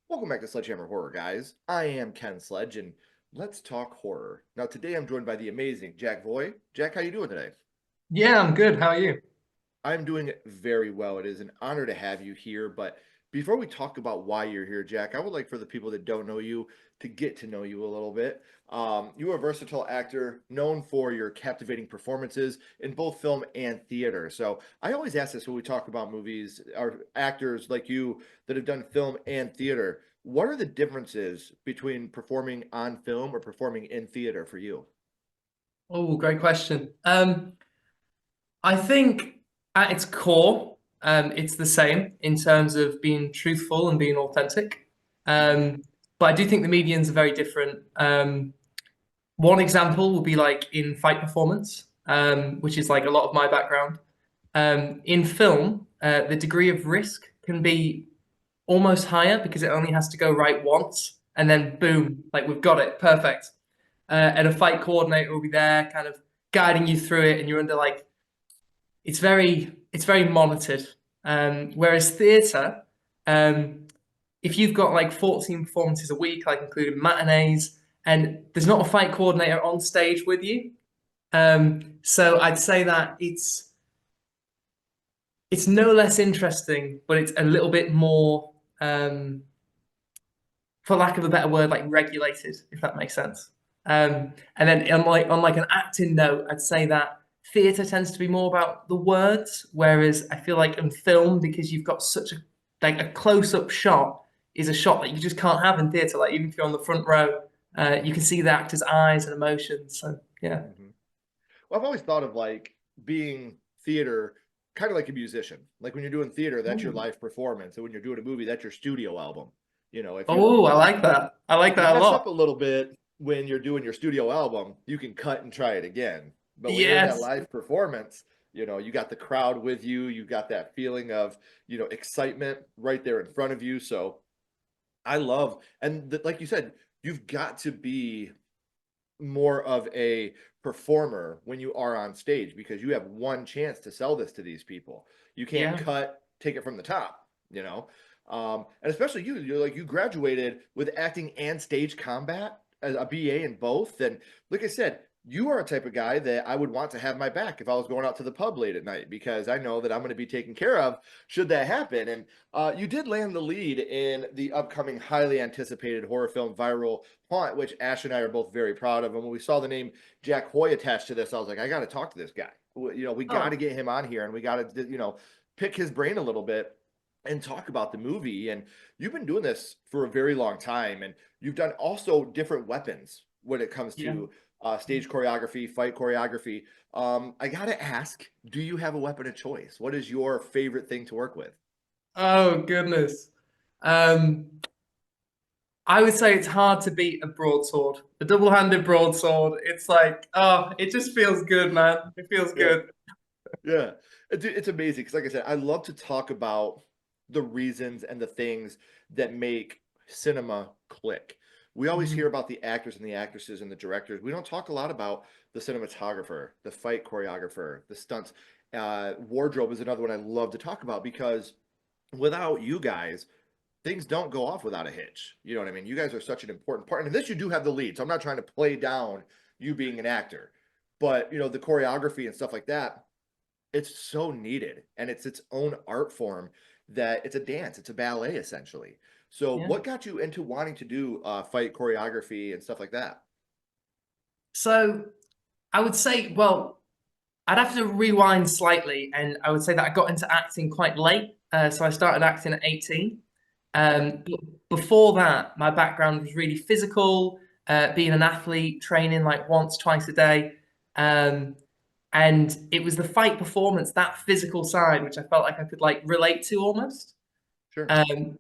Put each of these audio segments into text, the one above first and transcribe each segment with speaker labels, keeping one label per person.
Speaker 1: Welcome back to Sledgehammer Horror, guys. I am Ken Sledge, and let's talk horror. Now, today I'm joined by the amazing Jack Voy. Jack, how you doing today?
Speaker 2: Yeah, I'm good. How are you?
Speaker 1: I'm doing very well. It is an honor to have you here. But before we talk about why you're here, Jack, I would like for the people that don't know you to get to know you a little bit. You are a versatile actor known for your captivating performances in both film and theater. So I always ask this when we talk about movies, or actors like you that have done film and theater. What are the differences between performing on film or performing in theater for you?
Speaker 2: Oh, great question. I think at its core, it's the same in terms of being truthful and being authentic.
Speaker 1: Mhm.
Speaker 2: But I do think the mediums are very different. One example will be like in fight performance, which is like a lot of my background. In film, the degree of risk can be almost higher because it only has to go right once, and then boom, like we've got it, perfect. And a fight coordinator will be there, kind of guiding you through it, and you're under like it's very monitored. Whereas theatre, um, if you've got like 14 performances a week, like including matinees, and there's not a fight coordinator on stage with you, so I'd say that it's no less interesting, but it's a little bit more, for lack of a better word, like regulated, if that makes sense. And then on like an acting note, I'd say that theatre tends to be more about the words, whereas I feel like in film, because you've got such a close up shot is a shot that you just can't have in theatre. Like even if you're on the front row, you can see the actor's eyes and emotions. So yeah.
Speaker 1: Mhm. Well, I've always thought of like being theater kind of like a musician. Like when you're doing theater, that's your
Speaker 2: Ooh.
Speaker 1: live performance. And when you're doing a movie, that's your studio album. If you
Speaker 2: Oh, I like that. I like
Speaker 1: if you
Speaker 2: that a
Speaker 1: mess up
Speaker 2: lot.
Speaker 1: a little bit when you're doing your studio album, you can cut and try it again. But when you're in that
Speaker 2: Yes.
Speaker 1: live performance, you got the crowd with you, you got that feeling of, excitement right there in front of you. So I love, and like you said, you've got to be more of a performer when you are on stage because you have one chance to sell this to these people. You can't
Speaker 2: Yeah.
Speaker 1: cut, take it from the top, and especially you're like you graduated with acting and stage combat as a BA in both. And like I said, you are a type of guy that I would want to have my back if I was going out to the pub late at night because I know that I'm going to be taken care of should that happen. And you did land the lead in the upcoming highly anticipated horror film Viral Haunt, which Ash and I are both very proud of. And when we saw the name Jack Hoy attached to this, I was like, I got to talk to this guy. We got to
Speaker 2: Oh,
Speaker 1: get him on here and we got to, pick his brain a little bit and talk about the movie. And you've been doing this for a very long time, and you've done also different weapons when it comes
Speaker 2: yeah.
Speaker 1: to stage choreography, fight choreography. I gotta ask, do you have a weapon of choice? What is your favorite thing to work with?
Speaker 2: Oh goodness. Um, I would say it's hard to beat a broadsword, a double-handed broadsword. It's like, oh, it just feels good, man. It feels
Speaker 1: Yeah.
Speaker 2: good.
Speaker 1: Yeah, it's amazing because, like I said, I love to talk about the reasons and the things that make cinema click. We always hear
Speaker 2: Mhm.
Speaker 1: about the actors and the actresses and the directors. We don't talk a lot about the cinematographer, the fight choreographer, the stunts. Wardrobe is another one I love to talk about because without you guys, things don't go off without a hitch. You know what I mean? You guys are such an important part. And this, you do have the lead. So I'm not trying to play down you being an actor, but the choreography and stuff like that, it's so needed and it's its own art form that it's a dance, it's a ballet essentially. So
Speaker 2: Yeah.
Speaker 1: what got you into wanting to do fight choreography and stuff like that?
Speaker 2: So I would say, well, I'd have to rewind slightly, and I would say that I got into acting quite late. So I started acting at 18.
Speaker 1: Okay.
Speaker 2: But before that, my background was really physical, being an athlete, training like once, twice a day. Um, and it was the fight performance, that physical side, which I felt like I could like relate to almost.
Speaker 1: Sure.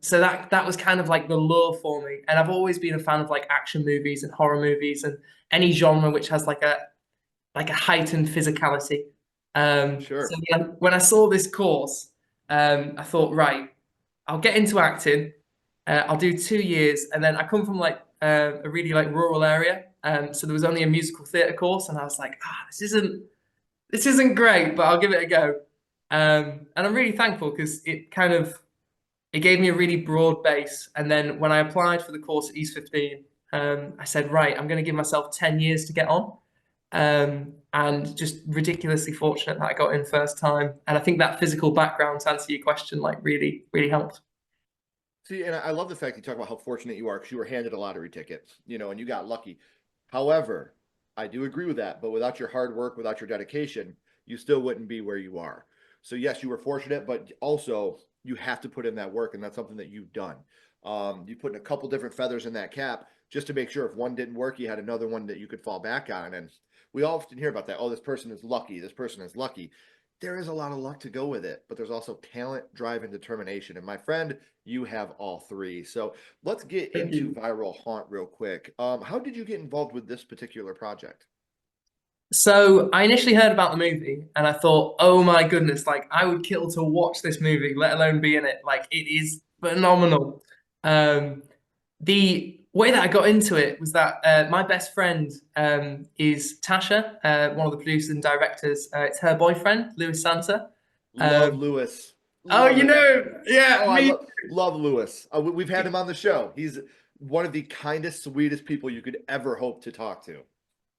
Speaker 2: So that was kind of like the lure for me. And I've always been a fan of like action movies and horror movies and any genre which has like a heightened physicality. So
Speaker 1: Sure.
Speaker 2: when I saw this course, I thought, right, I'll get into acting. I'll do 2 years, and then I come from like a really like rural area, so there was only a musical theatre course, and I was like, this isn't great, but I'll give it a go. And I'm really thankful because it kind of it gave me a really broad base. And then when I applied for the course at East 15, I said, right, I'm going to give myself 10 years to get on. And just ridiculously fortunate that I got in first time. And I think that physical background, to answer your question, like really, really helped.
Speaker 1: See, and I love the fact you talk about how fortunate you are because you were handed a lottery ticket, and you got lucky. However, I do agree with that, but without your hard work, without your dedication, you still wouldn't be where you are. So yes, you were fortunate, but also you have to put in that work, and that's something that you've done. You put in a couple different feathers in that cap just to make sure if one didn't work, you had another one that you could fall back on. And we often hear about that. Oh, this person is lucky. This person is lucky. There is a lot of luck to go with it, but there's also talent, drive, and determination. And my friend, you have all three. So let's get
Speaker 2: Thank
Speaker 1: into
Speaker 2: you.
Speaker 1: Viral Haunt real quick. How did you get involved with this particular project?
Speaker 2: So I initially heard about the movie and I thought, oh my goodness, like I would kill to watch this movie, let alone be in it. Like it is phenomenal. Um, the way that I got into it was that my best friend is Tasha, one of the producers and directors. It's her boyfriend, Louis Santa.
Speaker 1: Love
Speaker 2: Um,
Speaker 1: Lewis.
Speaker 2: oh,
Speaker 1: Love
Speaker 2: you
Speaker 1: him.
Speaker 2: know, yeah,
Speaker 1: Oh, I
Speaker 2: me.
Speaker 1: love Lewis. We've had him on the show. He's one of the kindest, sweetest people you could ever hope to talk to.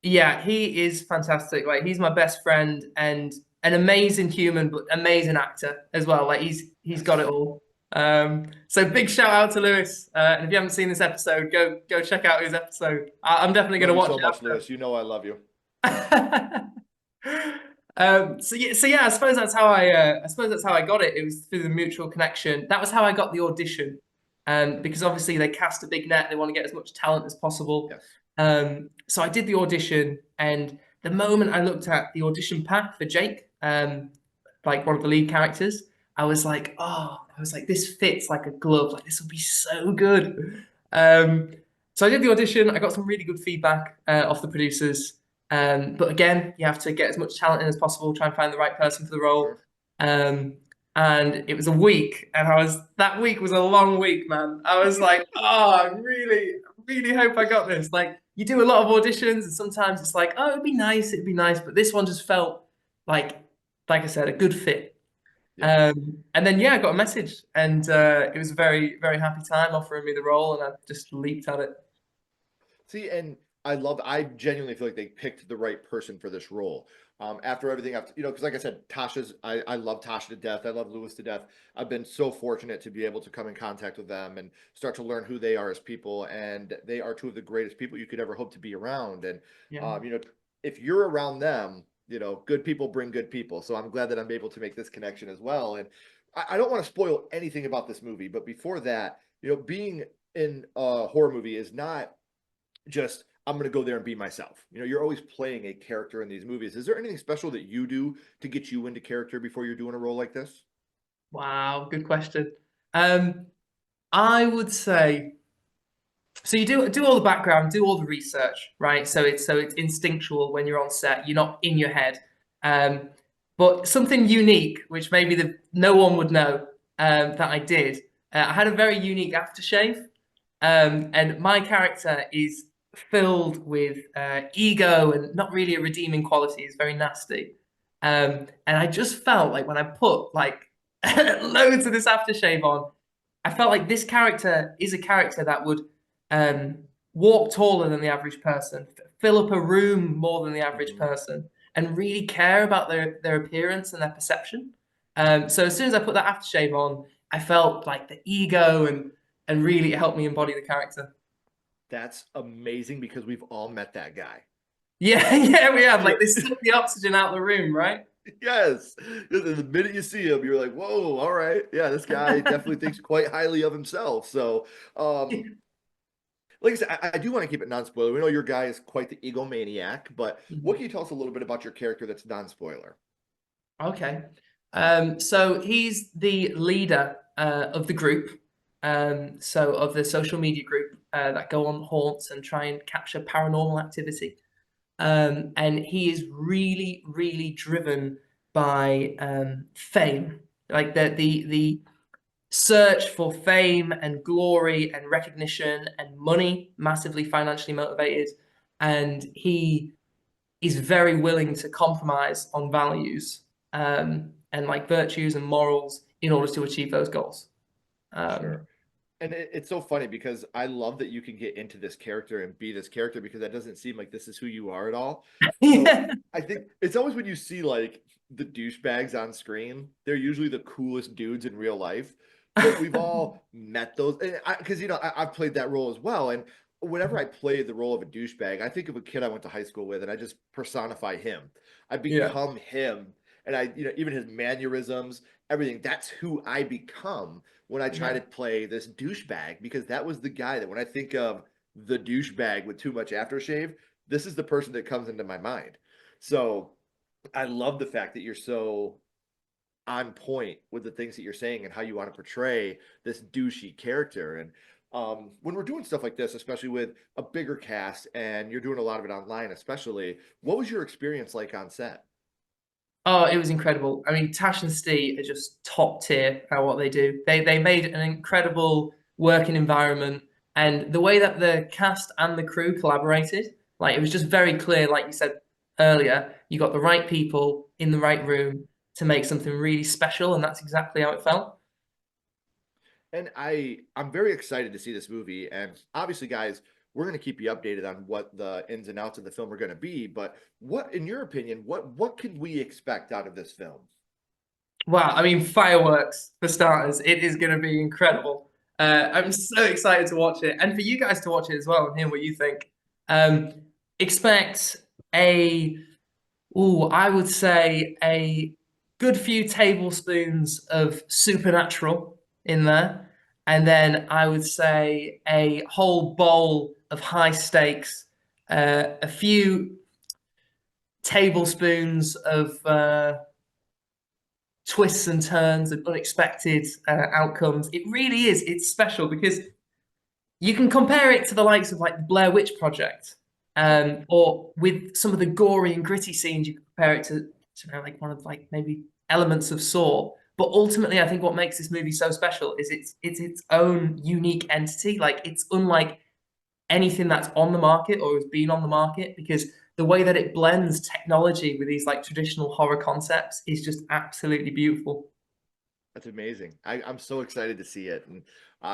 Speaker 2: Yeah, he is fantastic. Like he's my best friend and an amazing human, but amazing actor as well. Like he's got it
Speaker 1: Yes.
Speaker 2: all. So big shout out to Lewis. And if you haven't seen this episode, go check out his episode. I'm definitely
Speaker 1: Love
Speaker 2: gonna
Speaker 1: you
Speaker 2: watch
Speaker 1: so much,
Speaker 2: it
Speaker 1: Lewis. You know I love you.
Speaker 2: after. So yeah, I suppose that's how I got it. It was through the mutual connection. That was how I got the audition. Because obviously they cast a big net, they want to get as much talent as possible.
Speaker 1: Yes.
Speaker 2: So I did the audition, and the moment I looked at the audition pack for Jake, like one of the lead characters, I was like, this fits like a glove. Like this will be so good. Um, so I did the audition. I got some really good feedback off the producers. But again, you have to get as much talent in as possible, try and find the right person for the role.
Speaker 1: Sure.
Speaker 2: Um, and it was a week, and that week was a long week, man. I was like, oh, I really hope I got this. Like, you do a lot of auditions, and sometimes it's like, oh, it'd be nice. But this one just felt like, like I said, a good fit.
Speaker 1: Yeah.
Speaker 2: And then yeah, I got a message, and it was a very, very happy time offering me the role, and I just leaped at it.
Speaker 1: See, and I genuinely feel like they picked the right person for this role. After everything, because like I said, I love Tasha to death. I love Lewis to death. I've been so fortunate to be able to come in contact with them and start to learn who they are as people. And they are two of the greatest people you could ever hope to be around. And,
Speaker 2: Yeah.
Speaker 1: um, you know, if you're around them, good people bring good people. So I'm glad that I'm able to make this connection as well. And I don't want to spoil anything about this movie, but before that, being in a horror movie is not just I'm going to go there and be myself. You're always playing a character in these movies. Is there anything special that you do to get you into character before you're doing a role like this?
Speaker 2: Wow, good question. Um, I would say so. You do all the background, do all the research, right? So it's instinctual when you're on set. You're not in your head. Um, but something unique, which maybe no one would know, that I did. I had a very unique aftershave. And my character is filled with ego and not really a redeeming quality. It's very nasty. And I just felt like when I put like loads of this aftershave on, I felt like this character is a character that would um, walk taller than the average person, fill up a room more than the average
Speaker 1: Mhm.
Speaker 2: person, and really care about their appearance and their perception. So as soon as I put that aftershave on, I felt like the ego and really helped me embody the character.
Speaker 1: That's amazing because we've all met that guy.
Speaker 2: Yeah, yeah, we have.
Speaker 1: Yeah.
Speaker 2: Like they suck the oxygen out of the room, right?
Speaker 1: Yes. The minute you see him, you're like, whoa, all right. Yeah, this guy definitely thinks quite highly of himself. So, like I said, I do want to keep it non-spoiler. We know your guy is quite the egomaniac, but what
Speaker 2: Mhm.
Speaker 1: can you tell us a little bit about your character that's non-spoiler?
Speaker 2: Okay. So he's the leader of the group, so of the social media group that go on haunts and try and capture paranormal activity. And he is really, really driven by fame, like the search for fame and glory and recognition and money, massively financially motivated. And he is very willing to compromise on values and like virtues and morals in order to achieve those goals. Um,
Speaker 1: Sure. And it's so funny because I love that you can get into this character and be this character because that doesn't seem like this is who you are at all. So
Speaker 2: yeah.
Speaker 1: I think it's always when you see like the douchebags on screen, they're usually the coolest dudes in real life. But we've all met those, because I've played that role as well. And whenever I play the role of a douchebag, I think of a kid I went to high school with, and I just personify him. I
Speaker 2: Yeah.
Speaker 1: become him, and even his mannerisms, everything. That's who I become when I try
Speaker 2: Yeah.
Speaker 1: to play this douchebag because that was the guy that when I think of the douchebag with too much aftershave, this is the person that comes into my mind. So I love the fact that you're so on point with the things that you're saying and how you want to portray this douchey character. And when we're doing stuff like this, especially with a bigger cast and you're doing a lot of it online, especially, what was your experience like on set?
Speaker 2: Oh, it was incredible. I mean, Tash and Steve are just top tier at what they do. They made an incredible working environment, and the way that the cast and the crew collaborated, like it was just very clear, like you said earlier, you got the right people in the right room to make something really special, and that's exactly how it felt.
Speaker 1: And I'm very excited to see this movie. And obviously, guys, we're going to keep you updated on what the ins and outs of the film are going to be. But what, in your opinion, what can we expect out of this film?
Speaker 2: Wow, I mean, fireworks for starters. It is going to be incredible. I'm so excited to watch it, and for you guys to watch it as well and hear what you think. Um, expect a I would say a good few tablespoons of supernatural in there. And then I would say a whole bowl of high stakes, a few tablespoons of twists and turns and unexpected outcomes. It really is. It's special because you can compare it to the likes of like the Blair Witch Project, or with some of the gory and gritty scenes, you can compare it to like one of like maybe elements of Saw. But ultimately, I think what makes this movie so special is it's its own unique entity. Like it's unlike anything that's on the market or has been on the market because the way that it blends technology with these like traditional horror concepts is just absolutely beautiful.
Speaker 1: That's amazing. I'm so excited to see it and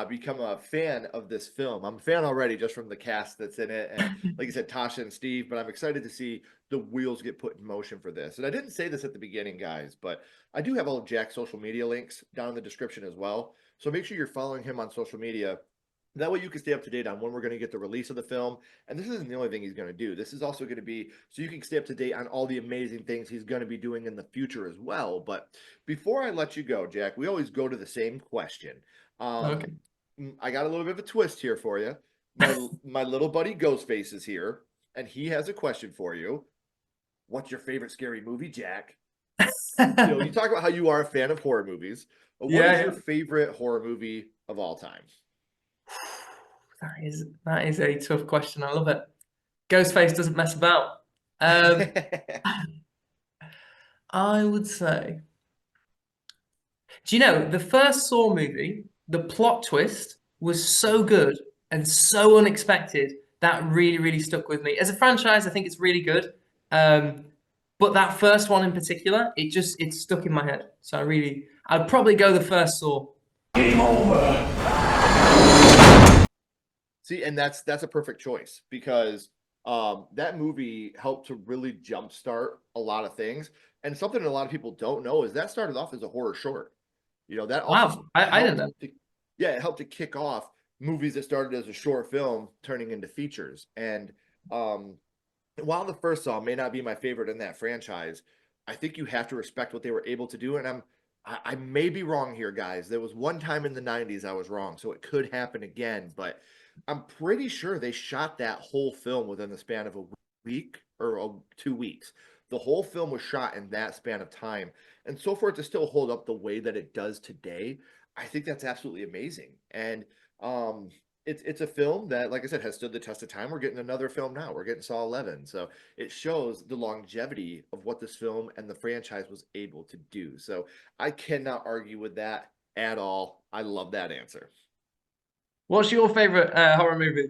Speaker 1: become a fan of this film. I'm a fan already just from the cast that's in it. And like I said, Tasha and Steve, but I'm excited to see the wheels get put in motion for this. And I didn't say this at the beginning, guys, but I do have all of Jack's social media links down in the description as well. So make sure you're following him on social media. That way you can stay up to date on when we're going to get the release of the film. And this isn't the only thing he's going to do. This is also going to be so you can stay up to date on all the amazing things he's going to be doing in the future as well. But before I let you go, Jack, we always go to the same question.
Speaker 2: Okay.
Speaker 1: I got a little bit of a twist here for you. My little buddy Ghostface is here, and he has a question for you. What's your favorite scary movie, Jack? You talk about how you are a fan of horror movies. What is
Speaker 2: Yeah,
Speaker 1: your
Speaker 2: yeah.
Speaker 1: favorite horror movie of all time?
Speaker 2: That is a tough question. I love it. Ghostface doesn't mess about. Um, I would say, do you know the first Saw movie? The plot twist was so good and so unexpected that really, really stuck with me. As a franchise, I think it's really good. Um, but that first one in particular, it stuck in my head. So I'd probably go the first Saw.
Speaker 3: Game over.
Speaker 1: See, and that's a perfect choice because that movie helped to really jumpstart a lot of things. And something that a lot of people don't know is that started off as a horror short. That also
Speaker 2: Wow, I didn't
Speaker 1: helped
Speaker 2: know.
Speaker 1: to, yeah, it helped to kick off movies that started as a short film turning into features. And um, while the first Saw may not be my favorite in that franchise, I think you have to respect what they were able to do. And I may be wrong here, guys. There was one time in the 90s I was wrong, so it could happen again, but I'm pretty sure they shot that whole film within the span of a week or 2 weeks. The whole film was shot in that span of time. And so for it to still hold up the way that it does today, I think that's absolutely amazing. And um it's a film that, like I said, has stood the test of time. We're getting another film now. We're getting Saw 11. So it shows the longevity of what this film and the franchise was able to do. So I cannot argue with that at all. I love that answer.
Speaker 2: What's your favorite horror movie?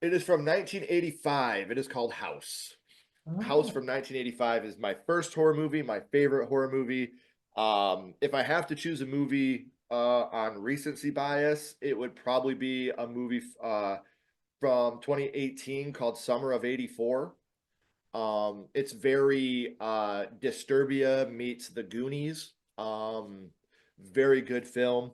Speaker 1: It is from 1985. It is called House. House
Speaker 2: Oh,
Speaker 1: from 1985 is my first horror movie, my favorite horror movie. If I have to choose a movie on recency bias, it would probably be a movie from 2018 called Summer of '84. It's very Disturbia meets the Goonies. Very good film.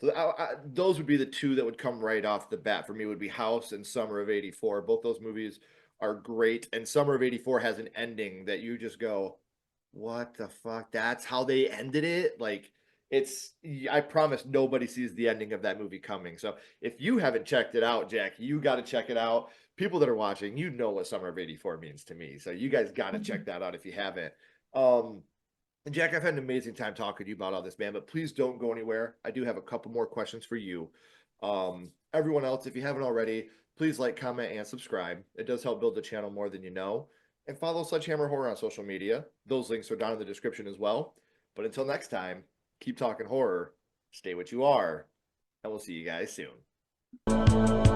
Speaker 1: So those would be the two that would come right off the bat for me. Would be House and Summer of '84. Both those movies are great, and Summer of '84 has an ending that you just go, "What the fuck? That's how they ended it?" Like it's. I promise nobody sees the ending of that movie coming. So if you haven't checked it out, Jack, you got to check it out. People that are watching, you know what Summer of '84 means to me. So you guys got to check that out if you haven't. Um, and Jack, I've had an amazing time talking to you about all this, man, but please don't go anywhere. I do have a couple more questions for you. Everyone else, if you haven't already, please like, comment, and subscribe. It does help build the channel more than you know. And follow Sledgehammer Horror on social media. Those links are down in the description as well. But until next time, keep talking horror, stay what you are, and we'll see you guys soon.